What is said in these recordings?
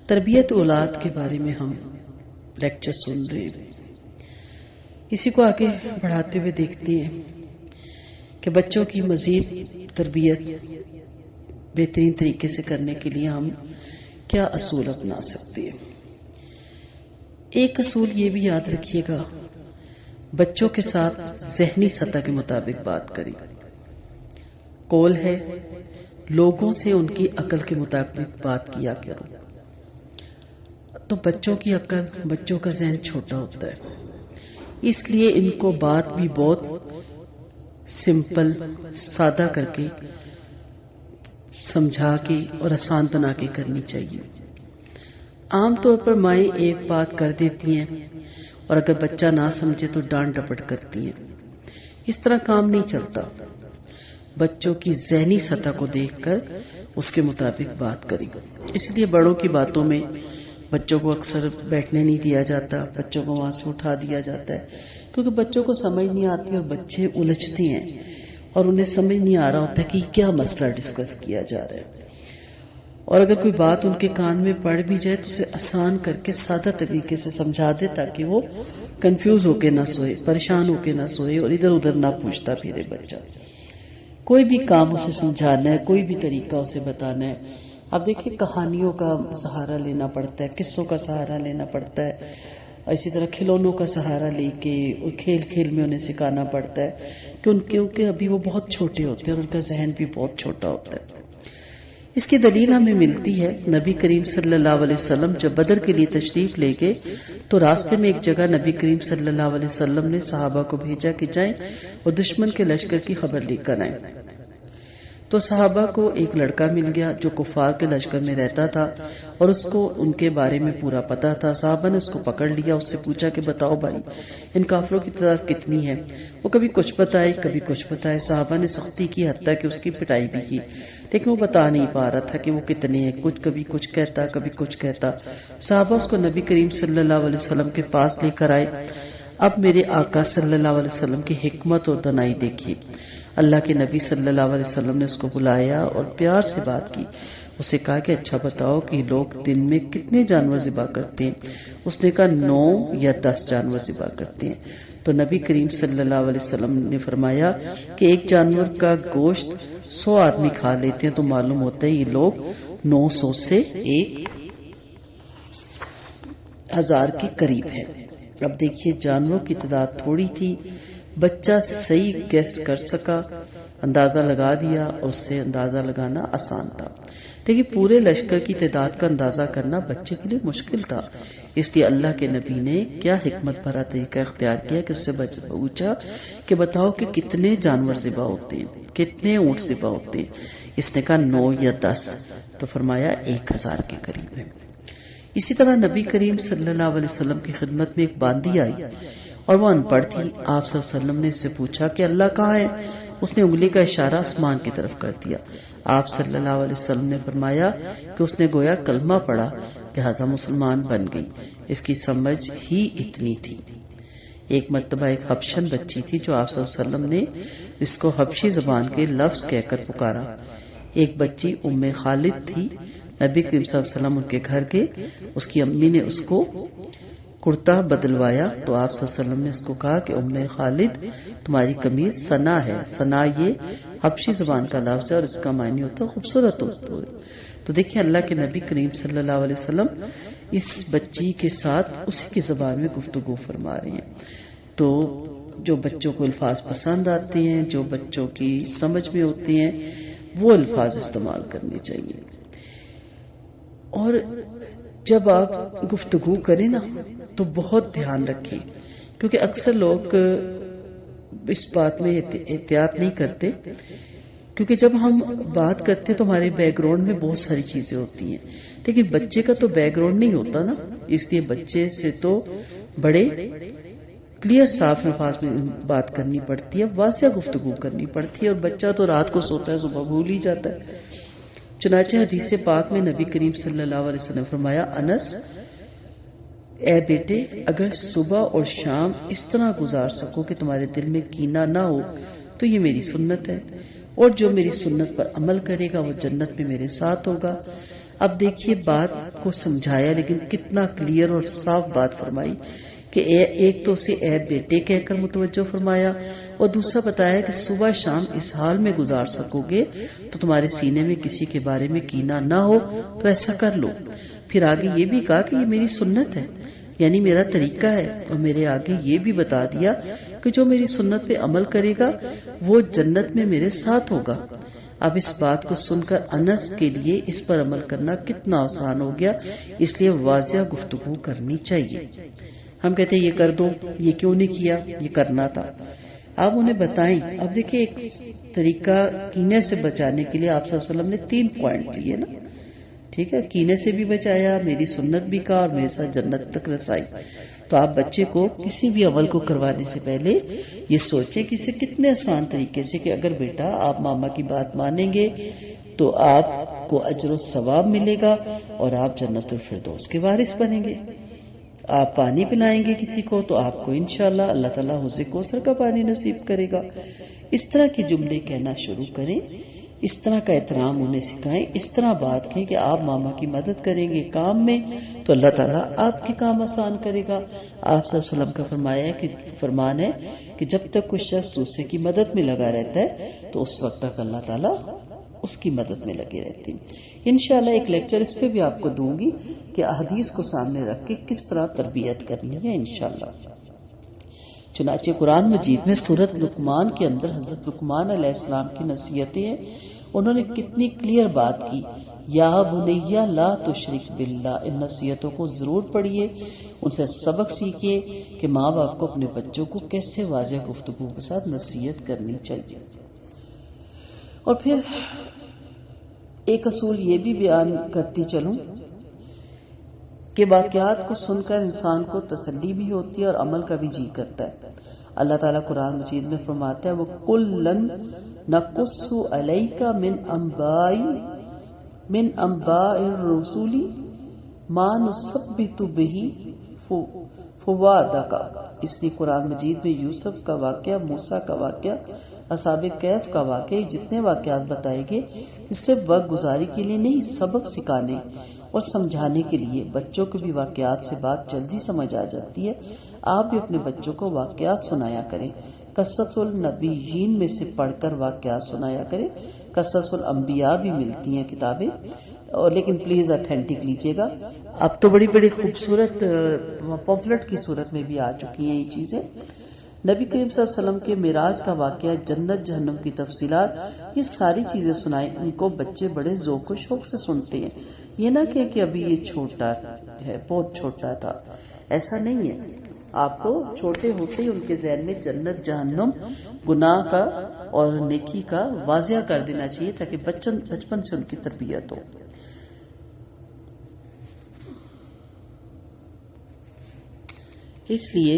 تربیت اولاد کے بارے میں ہم لیکچر سن رہے ہیں. اسی کو آگے بڑھاتے ہوئے دیکھتے ہیں کہ بچوں کی مزید تربیت بہترین طریقے سے کرنے کے لیے ہم کیا اصول اپنا سکتے ہیں. ایک اصول یہ بھی یاد رکھیے گا، بچوں کے ساتھ ذہنی سطح کے مطابق بات کریں. قول ہے لوگوں سے ان کی عقل کے مطابق بات کیا کرو. تو بچوں کی عقل، بچوں کا ذہن چھوٹا ہوتا ہے، اس لیے ان کو بات بھی بہت سمپل، سادہ کر کے، سمجھا کے اور آسان بنا کے کرنی چاہیے. عام طور پر مائیں ایک بات کر دیتی ہیں اور اگر بچہ نہ سمجھے تو ڈانٹ ڈپٹ کرتی ہیں. اس طرح کام نہیں چلتا. بچوں کی ذہنی سطح کو دیکھ کر اس کے مطابق بات کریں. اس لیے بڑوں کی باتوں میں بچوں کو اکثر بیٹھنے نہیں دیا جاتا، بچوں کو وہاں سے اٹھا دیا جاتا ہے، کیونکہ بچوں کو سمجھ نہیں آتی اور بچے الجھتے ہیں اور انہیں سمجھ نہیں آ رہا ہوتا کہ کیا مسئلہ ڈسکس کیا جا رہا ہے. اور اگر کوئی بات ان کے کان میں پڑ بھی جائے تو اسے آسان کر کے سادہ طریقے سے سمجھا دے تاکہ وہ کنفیوز ہو کے نہ سوئے، پریشان ہو کے نہ سوئے اور ادھر ادھر نہ پوچھتا پھرے. بچہ کوئی بھی کام اسے سمجھانا ہے، کوئی بھی طریقہ اسے بتانا ہے. اب دیکھیں کہانیوں کا سہارا لینا پڑتا ہے، قصوں کا سہارا لینا پڑتا ہے، اسی طرح کھلونوں کا سہارا لے کے کھیل کھیل میں انہیں سکھانا پڑتا ہے کیونکہ ابھی وہ بہت چھوٹے ہوتے ہیں اور ان کا ذہن بھی بہت چھوٹا ہوتا ہے. اس کی دلیل ہمیں ملتی ہے، نبی کریم صلی اللہ علیہ وسلم جب بدر کے لیے تشریف لے گئے تو راستے میں ایک جگہ نبی کریم صلی اللہ علیہ وسلم نے صحابہ کو بھیجا کہ جائیں اور دشمن کے لشکر کی خبر لے کر آئیں. تو صحابہ کو ایک لڑکا مل گیا جو کفار کے لشکر میں رہتا تھا اور اس کو ان کے بارے میں پورا پتا تھا. صحابہ نے اس کو پکڑ لیا، اس سے پوچھا کہ بتاؤ بھائی ان کافروں کی تعداد کتنی ہے. وہ کبھی کچھ بتائے کبھی کچھ بتائے. صحابہ نے سختی کی، حتیٰ کہ اس کی پٹائی بھی کی، لیکن وہ بتا نہیں پا رہا تھا کہ وہ کتنے ہیں. کبھی کچھ کہتا کبھی کچھ کہتا. صحابہ اس کو نبی کریم صلی اللہ علیہ وسلم کے پاس لے کر آئے. اب میرے آقا صلی اللہ علیہ وسلم کی حکمت اور دانائی دیکھیے. اللہ کے نبی صلی اللہ علیہ وسلم نے اس کو بلایا اور پیار سے بات کی. اسے کہا کہ اچھا بتاؤ کہ لوگ دن میں کتنے جانور ذبح کرتے ہیں. اس نے کہا 9 یا 10 جانور ذبح کرتے ہیں. تو نبی کریم صلی اللہ علیہ وسلم نے فرمایا کہ ایک جانور کا گوشت 100 آدمی کھا لیتے ہیں، تو معلوم ہوتا ہے یہ لوگ 900 سے 1000 کے قریب ہے. اب دیکھیے جانوروں کی تعداد تھوڑی تھی، بچہ صحیح گیس کر سکا، اندازہ لگا دیا، اور اس سے اندازہ لگانا آسان تھا. لیکن پورے لشکر کی تعداد کا اندازہ کرنا بچے کے لیے مشکل تھا. اس لیے اللہ کے نبی نے کیا حکمت بھرا طریقہ اختیار کیا کہ اس سے پوچھا کہ بتاؤ کہ کتنے جانور ذبح ہوتے ہیں، کتنے اونٹ ذبح ہوتے ہیں. اس نے کہا 9 یا 10. تو فرمایا 1000 کے قریب ہے. اسی طرح نبی کریم صلی اللہ علیہ وسلم کی خدمت میں ایک باندی آئی اور وہ ان پڑھ تھی. آپ صلی اللہ علیہ وسلم نے اس سے پوچھا کہ اللہ کہاں ہے. اس نے انگلی کا اشارہ آسمان کی طرف کر دیا. آپ صلی اللہ علیہ وسلم نے فرمایا کہ اس نے گویا کلمہ پڑھا، لہذا مسلمان بن گئی. اس کی سمجھ ہی اتنی تھی. ایک مرتبہ ایک حبشن بچی تھی جو آپ صلی اللہ علیہ وسلم نے اس کو حبشی زبان کے لفظ کہہ کر پکارا. ایک بچی ام خالد تھی. نبی کریم صلی اللہ علیہ وسلم ان کے گھر گئے. اس کی امی نے اس کو کرتا بدلوایا تو آپ صلی اللہ علیہ وسلم نے اس کو کہا کہ ام خالد تمہاری قمیض ثنا ہے. ثنا یہ حبشی زبان کا لفظ ہے اور اس کا معنی ہوتا ہے خوبصورت ہوتا ہے. تو دیکھیں اللہ کے نبی کریم صلی اللہ علیہ وسلم اس بچی کے ساتھ اسی کی زبان میں گفتگو فرما رہے ہیں. تو جو بچوں کو الفاظ پسند آتے ہیں، جو بچوں کی سمجھ میں ہوتے ہیں، وہ الفاظ استعمال کرنے چاہیے. اور جب آپ گفتگو کریں نا تو بہت دھیان رکھیں، کیونکہ اکثر لوگ اس بات میں احتیاط نہیں کرتے. کیونکہ جب ہم بات کرتے تو ہمارے بیک گراؤنڈ میں بہت ساری چیزیں ہوتی ہیں، لیکن بچے کا تو بیک گراؤنڈ نہیں ہوتا نا. اس لیے بچے سے تو بڑے کلیئر صاف الفاظ میں بات کرنی پڑتی ہے، واضح گفتگو کرنی پڑتی ہے. اور بچہ تو رات کو سوتا ہے، صبح بھول ہی جاتا ہے. چنانچہ حدیث پاک میں نبی کریم صلی اللہ علیہ وسلم فرمایا، انس اے بیٹے اگر صبح اور شام اس طرح گزار سکو کہ تمہارے دل میں کینہ نہ ہو تو یہ میری سنت ہے، اور جو میری سنت پر عمل کرے گا وہ جنت میں میرے ساتھ ہوگا. اب دیکھیے بات کو سمجھایا لیکن کتنا کلیئر اور صاف بات فرمائی کہ ایک تو اسے اے بیٹے کہہ کر متوجہ فرمایا اور دوسرا بتایا کہ صبح شام اس حال میں گزار سکو گے تو تمہارے سینے میں کسی کے بارے میں کینہ نہ ہو تو ایسا کر لو. پھر آگے یہ بھی کہا کہ یہ میری سنت ہے، یعنی میرا طریقہ ہے، اور میرے آگے یہ بھی بتا دیا کہ جو میری سنت پہ عمل کرے گا وہ جنت میں میرے ساتھ ہوگا. اب اس بات کو سن کر انس کے لیے اس پر عمل کرنا کتنا آسان ہو گیا، اس لیے واضح گفتگو کرنی چاہیے. ہم کہتے ہیں یہ کر دو، یہ کیوں نہیں کیا، یہ کرنا تھا. آپ انہیں بتائیں. اب دیکھیں ایک طریقہ کینے سے بچانے کے لیے آپ صلی اللہ علیہ وسلم نے 3 پوائنٹ لیے نا، ٹھیک ہے، کینے سے بھی بچایا، میری سنت بھی کہا اور میرے ساتھ جنت تک رسائی. تو آپ بچے کو کسی بھی عمل کو کروانے سے پہلے یہ سوچیں کہ اسے کتنے آسان طریقے سے، کہ اگر بیٹا آپ ماما کی بات مانیں گے تو آپ کو اجر و ثواب ملے گا اور آپ جنت الفردوس کے وارث بنیں گے. آپ پانی پلائیں گے کسی کو تو آپ کو انشاءاللہ اللہ تعالیٰ حوض کوثر کا پانی نصیب کرے گا. اس طرح کے جملے کہنا شروع کریں، اس طرح کا احترام انہیں سکھائیں، اس طرح بات کہیں کہ آپ ماما کی مدد کریں گے کام میں تو اللہ تعالیٰ آپ کے کام آسان کرے گا. آپ صلی اللہ علیہ وسلم کا فرمان ہے کہ جب تک کوئی شخص دوسرے کی مدد میں لگا رہتا ہے تو اس وقت تک اللہ تعالیٰ اس کی مدد میں لگے رہتے ہیں. انشاءاللہ ایک لیکچر اس پہ بھی آپ کو دوں گی کہ احادیث کو سامنے رکھ کے کس طرح تربیت کرنی ہے انشاءاللہ. چنانچہ قرآن مجید میں سورۃ لقمان کے اندر حضرت لقمان علیہ السلام کی نصیحتیں ہیں. انہوں نے کتنی کلیئر بات کی، یا بنیہ لا تشرک باللہ. ان نصیحتوں کو ضرور پڑھیے، ان سے سبق سیکھیے کہ ماں باپ کو اپنے بچوں کو کیسے واضح گفتگو کے ساتھ نصیحت کرنی چاہیے. اور پھر ایک اصول یہ بھی بیان کرتی چلوں کہ واقعات کو سن کر انسان کو تسلی بھی ہوتی ہے اور عمل کا بھی جی کرتا ہے. اللہ تعالیٰ قرآن مجید میں فرماتا ہے وَكُلًّا نَقُصُّ عَلَيْكَ مِنْ أَنْبَاءِ الرُّسُلِ مَا نُثَبِّتُ بِهِ فُؤَادَكَ. اس لیے قرآن مجید میں یوسف کا واقعہ، موسیٰ کا واقعہ، اصحاب کہف کا واقعہ، جتنے واقعات بتائے گئے اس سے وقت گزاری کے لیے نہیں، سبق سکھانے اور سمجھانے کے لیے. بچوں کو بھی واقعات سے بات جلدی سمجھ آ جاتی ہے. آپ بھی اپنے بچوں کو واقعات سنایا کریں. قصص النبیین میں سے پڑھ کر واقعات سنایا کریں. قصص الانبیاء بھی ملتی ہیں کتابیں، اور لیکن پلیز اتھینٹک لیجیے گا. اب تو بڑی بڑی خوبصورت پمفلٹ کی صورت میں بھی آ چکی ہیں یہ چیزیں. نبی کریم صلی اللہ علیہ وسلم کے معراج کا واقعہ، جنت جہنم کی تفصیلات، یہ ساری چیزیں سنائیں. ان کو بچے بڑے ذوق و شوق سے سنتے ہیں. یہ نہ کہ ابھی یہ چھوٹا ہے، بہت چھوٹا تھا، ایسا نہیں ہے. آپ کو چھوٹے ہوتے ہی ان کے ذہن میں جنت جہنم، گناہ کا اور نیکی کا واضح کر دینا چاہیے تاکہ بچپن سے ان کی تربیت ہو. اس لیے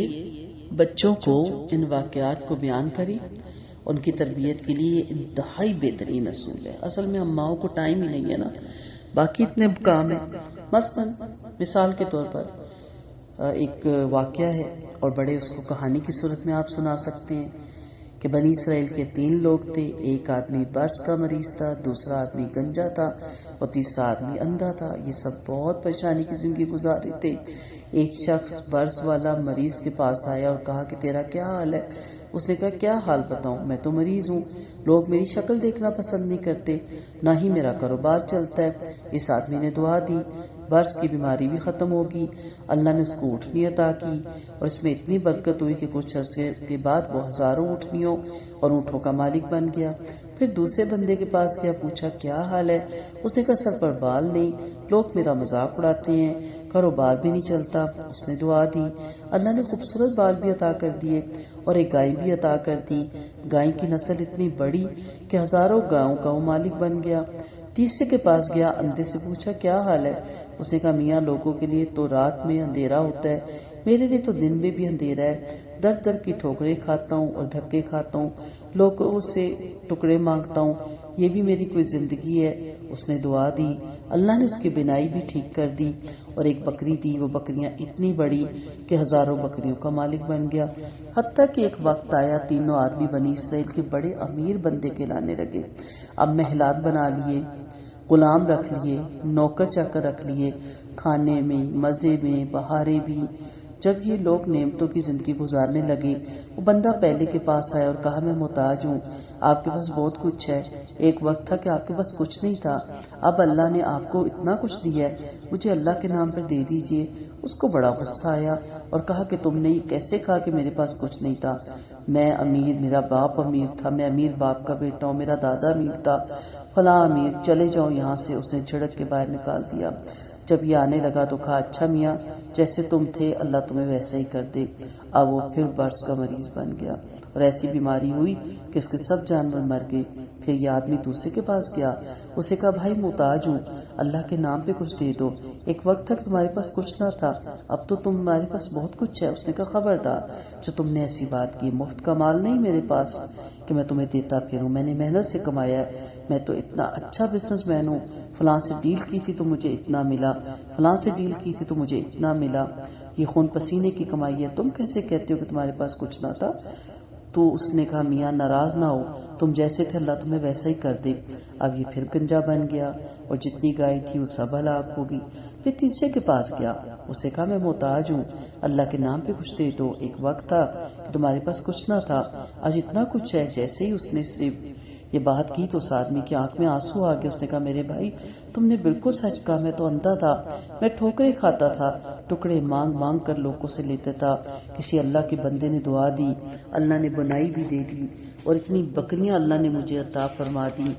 بچوں کو ان واقعات کو بیان کریں. ان کی تربیت کے لیے انتہائی بہترین اصول ہے. اصل میں ہم ماؤں کو ٹائم ہی نہیں ہے نا، باقی اتنے کام ہیں. مثال کے طور پر ایک واقعہ ہے اور بڑے اس کو کہانی کی صورت میں آپ سنا سکتے ہیں کہ بنی اسرائیل کے 3 لوگ تھے. ایک آدمی برس کا مریض تھا، دوسرا آدمی گنجا تھا اور تیسرا آدمی اندھا تھا. یہ سب بہت پریشانی کی زندگی گزار رہے تھے. ایک شخص برس والا مریض کے پاس آیا اور کہا کہ تیرا کیا حال ہے؟ اس نے کہا کیا حال بتاؤں، میں تو مریض ہوں، لوگ میری شکل دیکھنا پسند نہیں کرتے، نہ ہی میرا کاروبار چلتا ہے. اس آدمی نے دعا دی، برس کی بیماری بھی ختم ہوگی. اللہ نے اس کو اٹھنی عطا کی اور اس میں اتنی برکت ہوئی کہ کچھ عرصے کے بعد وہ ہزاروں اٹھنیوں اور اونٹوں کا مالک بن گیا. پھر دوسرے بندے کے پاس گیا، پوچھا کیا حال ہے؟ اس نے کہا سر پر بال نہیں، لوگ میرا مذاق اڑاتے ہیں، کاروبار بھی نہیں چلتا. اس نے دعا دی، اللہ نے خوبصورت بال بھی عطا کر دیے اور ایک گائے بھی عطا کر دی. گائے کی نسل اتنی بڑی کہ ہزاروں گاؤں کا وہ مالک بن گیا. تیسرے کے پاس گیا، اندھے سے پوچھا کیا حال ہے؟ اس نے کہا میاں لوگوں کے لیے تو رات میں اندھیرا ہوتا ہے، میرے لیے تو دن میں بھی اندھیرا ہے. در در کی ٹھوکریں کھاتا ہوں اور دھکے کھاتا ہوں، لوگوں سے ٹکڑے مانگتا ہوں، یہ بھی میری کوئی زندگی ہے. اس نے دعا دی، اللہ نے اس کی بینائی بھی ٹھیک کر دی اور ایک بکری دی. وہ بکریاں اتنی بڑی کہ ہزاروں بکریوں کا مالک بن گیا. حتیٰ کہ ایک وقت آیا تینوں آدمی بنی اسرائیل کے بڑے امیر بندے کہلانے لگے. اب محلات بنا لیے، غلام رکھ لیے، نوکر چاکر رکھ لیے، کھانے میں، مزے میں، بہاریں بھی۔ جب یہ لوگ نعمتوں کی زندگی گزارنے لگے، وہ بندہ پہلے کے پاس آیا اور کہا میں محتاج ہوں، آپ کے پاس بہت کچھ ہے، ایک وقت تھا کہ آپ کے پاس کچھ نہیں تھا، اب اللہ نے آپ کو اتنا کچھ دیا ہے، مجھے اللہ کے نام پر دے دیجئے۔ اس کو بڑا غصہ آیا اور کہا کہ تم نے یہ کیسے کہا کہ میرے پاس کچھ نہیں تھا؟ میں امیر، میرا باپ امیر تھا، میں امیر باپ کا بیٹا ہوں، میرا دادا امیر تھا، فلاں امیر، چلے جاؤ یہاں سے۔ اس نے جھڑک کے باہر نکال دیا۔ جب یہ آنے لگا تو کہا اچھا میاں جیسے تم تھے اللہ تمہیں ویسا ہی کر دے۔ اب وہ پھر برس کا مریض بن گیا اور ایسی بیماری ہوئی کہ اس کے سب جانور مر گئے۔ پھر یہ آدمی دوسرے کے پاس گیا، اسے کہا بھائی محتاج ہوں، اللہ کے نام پہ کچھ دے دو، ایک وقت تھا کہ تمہارے پاس کچھ نہ تھا، اب تو تمہارے پاس بہت کچھ ہے۔ اس نے کہا خبردار جو تم نے ایسی بات کی، مفت کا مال نہیں میرے پاس کہ میں تمہیں دیتا پھروں، میں نے محنت سے کمایا ہے، میں تو اتنا اچھا بزنس مین ہوں، فلاں سے ڈیل کی تھی تو مجھے اتنا ملا، فلاں سے ڈیل کی تھی تو مجھے اتنا ملا، یہ خون پسینے کی کمائی ہے، تم کیسے کہتے ہو کہ تمہارے پاس کچھ نہ تھا؟ تو اس نے کہا میاں ناراض نہ ہو، تم جیسے تھے اللہ تمہیں ویسا ہی کر دے۔ اب یہ پھر گنجا بن گیا اور جتنی گائے تھی وہ سب ہلاک ہو گئی۔ پھر تیسرے کے پاس گیا، اسے کہا میں محتاج ہوں، اللہ کے نام پہ کچھ دے دو، ایک وقت تھا کہ تمہارے پاس کچھ نہ تھا، آج اتنا کچھ ہے۔ جیسے ہی اس نے یہ بات کی تو اس آدمی کی آنکھ میں آنسو آ گئے۔ اس نے کہا میرے بھائی تم نے بالکل سچ کہا، میں تو اندھا تھا، میں ٹھوکریں کھاتا تھا، ٹکڑے مانگ مانگ کر لوگوں سے لیتا تھا، کسی اللہ کے بندے نے دعا دی، اللہ نے بنائی بھی دے دی، اور اتنی بکریاں اللہ نے مجھے عطا فرما دی۔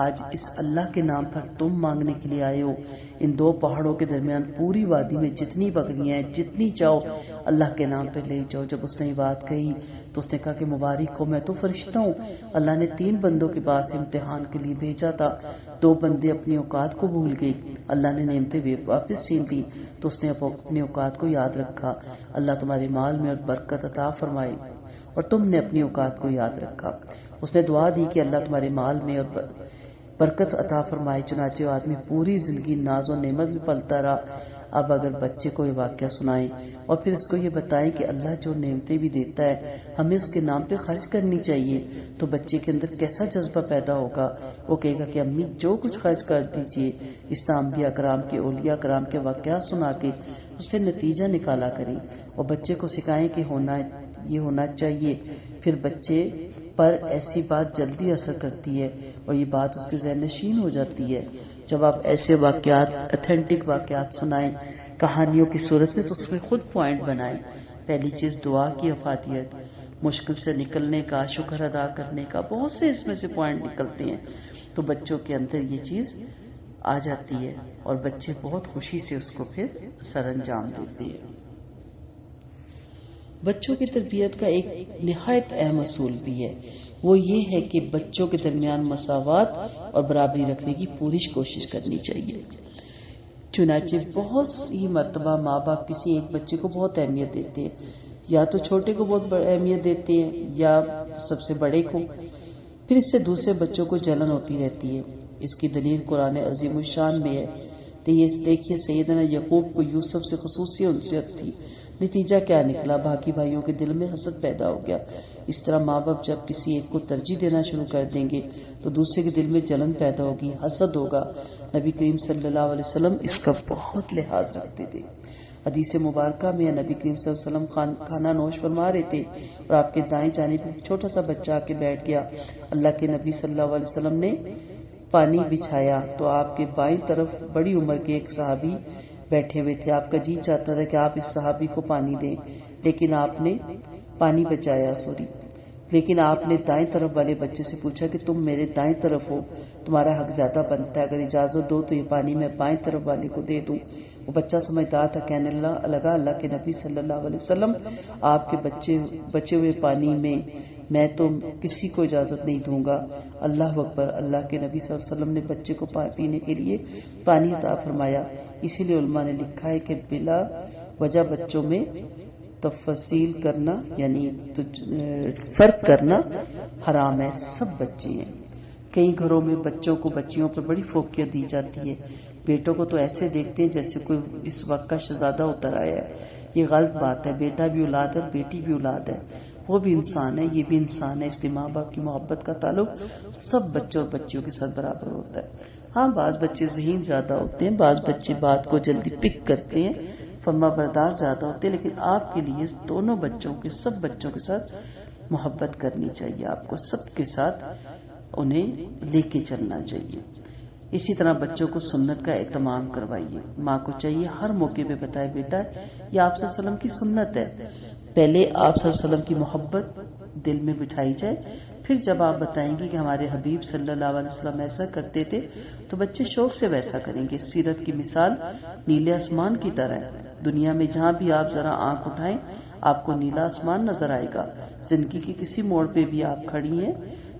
آج اس اللہ کے نام پر تم مانگنے کے لیے آئے ہو، ان دو پہاڑوں کے درمیان پوری وادی میں جتنی بکریاں ہیں جتنی چاہو اللہ کے نام پہ لے جاؤ۔ جب اس نے یہ بات کہی تو اس نے کہا کہ مبارک ہو، میں تو فرشتہ ہوں، اللہ نے 3 بندوں کے پاس امتحان کے لیے بھیجا تھا، 2 بندے اپنی اوقات کو بھول گئے، اللہ نے نعمتیں واپس چھین لی تو اس نے اپنی اوقات کو یاد رکھا، اللہ تمہارے مال میں اور برکت عطا فرمائے، اور تم نے اپنی اوقات کو یاد رکھا۔ اس نے دعا دی کہ اللہ تمہارے مال میں اور برکت عطا فرمائے، چنانچہ آدمی پوری زندگی ناز و نعمت میں پلتا رہا۔ اب اگر بچے کو یہ واقعہ سنائیں اور پھر اس کو یہ بتائیں کہ اللہ جو نعمتیں بھی دیتا ہے ہمیں اس کے نام پہ خرچ کرنی چاہیے، تو بچے کے اندر کیسا جذبہ پیدا ہوگا، وہ کہے گا کہ امی جو کچھ خرچ کر دیجئے، اس طرح انبیاء کرام کے، اولیاء کرام کے واقعات سنا کے اس سے نتیجہ نکالا کریں اور بچے کو سکھائیں کہ یہ ہونا چاہیے۔ پھر بچے پر ایسی بات جلدی اثر کرتی ہے اور یہ بات اس کے ذہن نشین ہو جاتی ہے۔ جب آپ ایسے واقعات، اتھینٹک واقعات سنائیں کہانیوں کی صورت میں تو اس میں خود پوائنٹ بنائیں۔ پہلی چیز دعا کی افادیت، مشکل سے نکلنے کا، شکر ادا کرنے کا، بہت سے اس میں سے پوائنٹ نکلتے ہیں، تو بچوں کے اندر یہ چیز آ جاتی ہے اور بچے بہت خوشی سے اس کو پھر سر انجام دیتے ہیں۔ بچوں کی تربیت کا ایک نہایت اہم اصول بھی ہے، وہ یہ ہے کہ بچوں کے درمیان مساوات اور برابری رکھنے کی پوری کوشش کرنی چاہیے۔ چنانچہ بہت سی مرتبہ ماں باپ کسی ایک بچے کو بہت اہمیت دیتے ہیں، یا تو چھوٹے کو بہت اہمیت دیتے ہیں یا سب سے بڑے کو، پھر اس سے دوسرے بچوں کو جلن ہوتی رہتی ہے۔ اس کی دلیل قرآن عظیم الشان میں ہے۔ تو یہ دیکھیے سیدنا یعقوب کو یوسف سے خصوصی انسیت تھی، نتیجہ کیا نکلا، باقی بھائیوں کے دل میں حسد پیدا ہو گیا۔ اس طرح ماں باپ جب کسی ایک کو ترجیح دینا شروع کر دیں گے تو دوسرے کے دل میں جلن پیدا ہوگی، حسد ہوگا۔ نبی کریم صلی اللہ علیہ وسلم اس کا بہت لحاظ رکھتے تھے۔ حدیث مبارکہ میں نبی کریم صلی اللہ علیہ وسلم کھانا نوش فرما رہے تھے اور آپ کے دائیں جانب ایک چھوٹا سا بچہ آ کے بیٹھ گیا۔ اللہ کے نبی صلی اللہ علیہ وسلم نے پانی بچھایا تو آپ کے بائیں طرف بڑی عمر کے ایک صحابی بیٹھے ہوئے تھے۔ آپ کا جی چاہتا تھا کہ آپ اس صحابی کو پانی دیں، لیکن آپ نے دائیں طرف والے بچے سے پوچھا کہ تم میرے دائیں طرف ہو، تمہارا حق زیادہ بنتا ہے، اگر اجازت دو تو یہ پانی میں بائیں طرف والے کو دے دوں۔ وہ بچہ سمجھدار تھا، کہنے لگا اللہ کے نبی صلی اللہ علیہ وسلم آپ کے بچے ہوئے پانی میں تو کسی کو اجازت نہیں دوں گا۔ اللہ اکبر۔ اللہ کے نبی صلی اللہ علیہ وسلم نے بچے کو پینے کے لیے پانی عطا فرمایا۔ اسی لیے علماء نے لکھا ہے کہ بلا وجہ بچوں میں تفصیل کرنا یعنی فرق کرنا حرام ہے، سب بچے ہیں۔ کئی گھروں میں بچوں کو بچیوں پر بڑی فوقیت دی جاتی ہے، بیٹوں کو تو ایسے دیکھتے ہیں جیسے کوئی اس وقت کا شہزادہ اتر آیا ہے۔ یہ غلط بات ہے، بیٹا بھی اولاد ہے، بیٹی بھی اولاد ہے، وہ بھی انسان ہے، یہ بھی انسان ہے، اس لیے ماں باپ کی محبت کا تعلق سب بچوں اور بچیوں کے ساتھ برابر ہوتا ہے۔ ہاں بعض بچے ذہین زیادہ ہوتے ہیں، بعض بچے بات کو جلدی پک کرتے ہیں، فرما بردار زیادہ ہوتے ہیں، لیکن آپ کے لیے دونوں بچوں کے سب بچوں کے ساتھ محبت کرنی چاہیے، آپ کو سب کے ساتھ انہیں لے کے چلنا چاہیے۔ اسی طرح بچوں کو سنت کا اہتمام کروائیے، ماں کو چاہیے ہر موقع پہ بتائے بیٹا یہ آپ صلی اللہ علیہ وسلم کی سنت ہے، پہلے آپ صلی اللہ علیہ وسلم کی محبت دل میں بٹھائی جائے، پھر جب آپ بتائیں گے کہ ہمارے حبیب صلی اللہ علیہ وسلم ایسا کرتے تھے تو بچے شوق سے ویسا کریں گے۔ سیرت کی مثال نیلے آسمان کی طرح ہے، دنیا میں جہاں بھی آپ ذرا آنکھ اٹھائیں آپ کو نیلا آسمان نظر آئے گا، زندگی کے کسی موڑ پہ بھی آپ کھڑی ہیں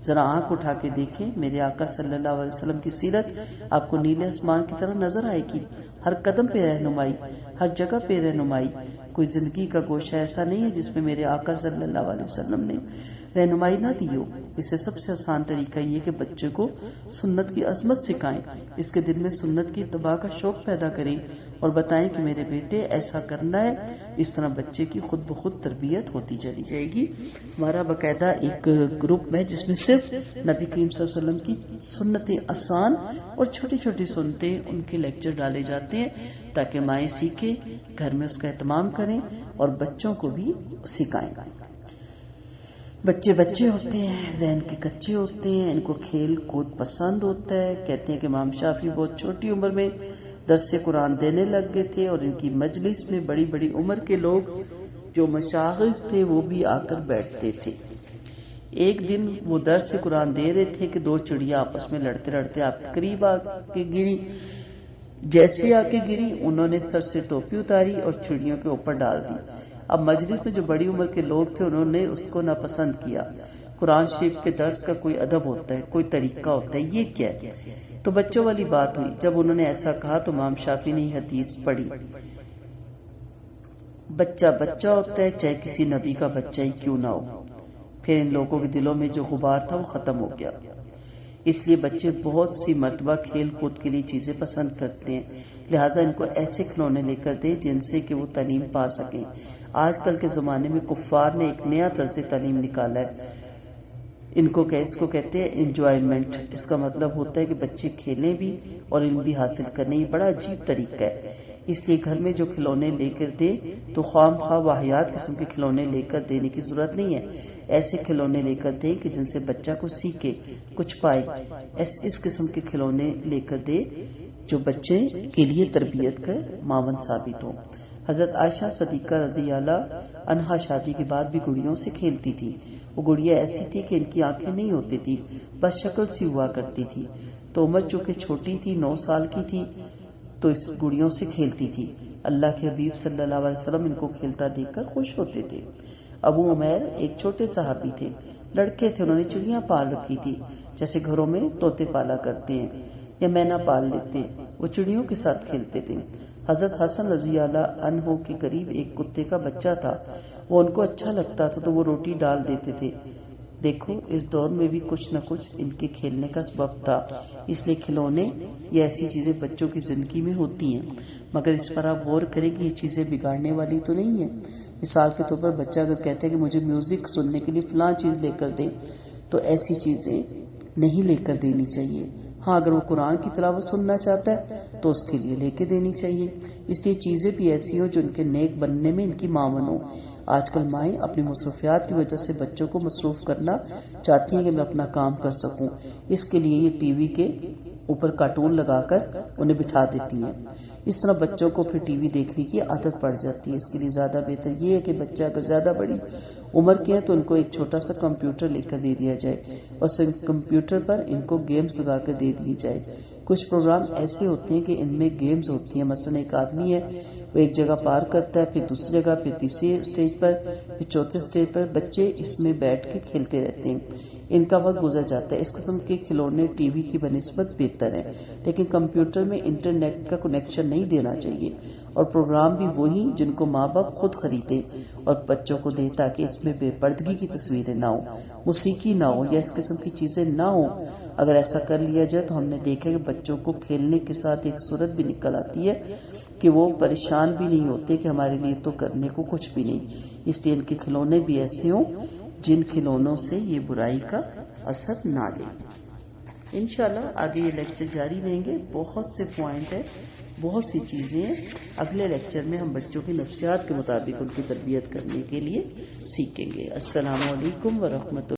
ذرا آنکھ اٹھا کے دیکھیں، میرے آقا صلی اللہ علیہ وسلم کی سیرت آپ کو نیلے آسمان کی طرح نظر آئے گی، ہر قدم پہ رہنمائی، ہر جگہ پہ رہنمائی، کوئی زندگی کا گوشہ ایسا نہیں ہے جس میں میرے آقا صلی اللہ علیہ وسلم نے رہنمائی نہ دی ہو۔ اس سے سب سے آسان طریقہ یہ کہ بچے کو سنت کی عظمت سکھائیں، اس کے دل میں سنت کی اتباع کا شوق پیدا کریں اور بتائیں کہ میرے بیٹے ایسا کرنا ہے، اس طرح بچے کی خود بخود تربیت ہوتی چلی جائے گی۔ ہمارا باقاعدہ ایک گروپ ہے جس میں صرف نبی کریم صلی اللہ علیہ وسلم کی سنتیں آسان اور چھوٹی چھوٹی سنتیں ان کے لیکچر ڈالے جاتے ہیں تاکہ مائیں سیکھیں، گھر میں اس کا اہتمام کریں اور بچوں کو بھی سکھائیں۔ بچے بچے ہوتے ہیں، ذہن کے کچے ہوتے ہیں، ان کو کھیل کود پسند ہوتا ہے۔ کہتے ہیں کہ امام شافعی بہت چھوٹی عمر میں درس قرآن دینے لگ گئے تھے اور ان کی مجلس میں بڑی بڑی عمر کے لوگ جو مشاغل تھے وہ بھی آ کر بیٹھتے تھے۔ ایک دن وہ درس قرآن دے رہے تھے کہ دو چڑیا آپس میں لڑتے لڑتے آپ کے قریب آ کے گری، جیسے آ کے گری انہوں نے سر سے ٹوپی اتاری اور چڑیوں کے اوپر ڈال دی۔ اب مجلس میں جو بڑی عمر کے لوگ تھے انہوں نے اس کو ناپسند کیا۔ قرآن شریف کے درس کا کوئی ادب ہوتا ہے، کوئی طریقہ ہوتا ہے، یہ کیا ہے؟ تو بچوں والی بات ہوئی۔ جب انہوں نے ایسا کہا تو امام شافعی نے یہ حدیث پڑھی، بچہ بچہ ہوتا ہے چاہے کسی نبی کا بچہ ہی کیوں نہ ہو۔ پھر ان لوگوں کے دلوں میں جو غبار تھا وہ ختم ہو گیا۔ اس لیے بچے بہت سی مرتبہ کھیل کود کے لیے چیزیں پسند کرتے ہیں، لہٰذا ان کو ایسے کھلونے لے کر دیں جن سے کہ وہ تعلیم پا سکیں۔ آج کل کے زمانے میں کفار نے ایک نیا طرز تعلیم نکالا ہے، اس کو کہتے ہیں انجوائمنٹ۔ اس کا مطلب ہوتا ہے کہ بچے کھیلیں بھی اور علم بھی حاصل کریں، یہ بڑا عجیب طریقہ ہے۔ اس لیے گھر میں جو کھلونے لے کر دے تو خام خواہ واہیات قسم کے کھلونے لے کر دینے کی ضرورت نہیں ہے، ایسے کھلونے لے کر دیں کہ جن سے بچہ کو سیکھے، کچھ پائے، اس قسم کے کھلونے لے کر دے جو بچے کے لیے تربیت کا معاون ثابت ہو۔ حضرت عائشہ صدیقہ رضی اللہ عنہا شادی کے بعد بھی گڑیوں سے کھیلتی تھی۔ وہ گڑیا ایسی تھی کہ ان کی آنکھیں نہیں ہوتی تھی، بس شکل سی ہوا کرتی تھی۔ تو عمر چونکہ چھوٹی تھی، 9 سال کی تھی، تو اس گڑیوں سے کھیلتی تھی۔ اللہ کے حبیب صلی اللہ علیہ وسلم ان کو کھیلتا دیکھ کر خوش ہوتے تھے۔ ابو عمیر ایک چھوٹے صحابی تھے، لڑکے تھے، انہوں نے چڑیاں پال رکھی تھی، جیسے گھروں میں طوطے پالا کرتے ہیں یا مینا پال لیتے ہیں، وہ چڑیوں کے ساتھ کھیلتے تھے۔ حضرت حسن رضی اللہ عنہ کے قریب ایک کتے کا بچہ تھا، وہ ان کو اچھا لگتا تھا تو وہ روٹی ڈال دیتے تھے۔ دیکھو اس دور میں بھی کچھ نہ کچھ ان کے کھیلنے کا سبب تھا۔ اس لیے کھلونے یہ ایسی چیزیں بچوں کی زندگی میں ہوتی ہیں، مگر اس پر آپ غور کریں کہ یہ چیزیں بگاڑنے والی تو نہیں ہیں۔ مثال کے طور پر بچہ اگر کہتا ہے کہ مجھے میوزک سننے کے لیے فلاں چیز لے کر دے تو ایسی چیزیں نہیں لے کر دینی چاہیے۔ ہاں اگر وہ قرآن کی تلاوت سننا چاہتا ہے تو اس کے لیے لے کے دینی چاہیے۔ اس لیے چیزیں بھی ایسی ہوں جو ان کے نیک بننے میں ان کی معاون ہو۔ آج کل مائیں اپنی مصروفیات کی وجہ سے بچوں کو مصروف کرنا چاہتی ہیں کہ میں اپنا کام کر سکوں، اس کے لیے یہ ٹی وی کے اوپر کارٹون لگا کر انہیں بٹھا دیتی ہیں۔ اس طرح بچوں کو پھر ٹی وی دیکھنے کی عادت پڑ جاتی ہے۔ اس کے لیے زیادہ بہتر یہ ہے کہ بچہ اگر زیادہ بڑی عمر کے ہیں تو ان کو ایک چھوٹا سا کمپیوٹر لے کر دے دیا جائے اور کمپیوٹر پر ان کو گیمز لگا کر دے دی جائے۔ کچھ پروگرام ایسے ہوتے ہیں کہ ان میں گیمز ہوتی ہیں، مثلا ایک آدمی ہے وہ ایک جگہ پار کرتا ہے، پھر دوسری جگہ، پھر تیسری اسٹیج پر، پھر چوتھے اسٹیج پر، بچے اس میں بیٹھ کے کھیلتے رہتے ہیں، ان کا وقت گزر جاتا ہے۔ اس قسم کے کھلونے ٹی وی کی بنسبت بہتر ہیں، لیکن کمپیوٹر میں انٹرنیٹ کا کنیکشن نہیں دینا چاہیے اور پروگرام بھی وہی جن کو ماں باپ خود خریدے اور بچوں کو دے تاکہ اس میں بے پردگی کی تصویریں نہ ہوں، موسیقی نہ ہو یا اس قسم کی چیزیں نہ ہوں۔ اگر ایسا کر لیا جائے تو ہم نے دیکھا کہ بچوں کو کھیلنے کے ساتھ ایک صورت بھی نکل آتی ہے کہ وہ پریشان بھی نہیں ہوتے کہ ہمارے لیے تو کرنے کو کچھ بھی نہیں۔ اس لیے ان کے کھلونے بھی ایسے ہوں جن کھلونوں سے یہ برائی کا اثر نہ لے۔ انشاءاللہ آگے یہ لیکچر جاری رہیں گے. بہت سے پوائنٹ ہیں، بہت سی چیزیں ہیں. اگلے لیکچر میں ہم بچوں کی نفسیات کے مطابق ان کی تربیت کرنے کے لیے سیکھیں گے. السلام علیکم ورحمۃ اللہ.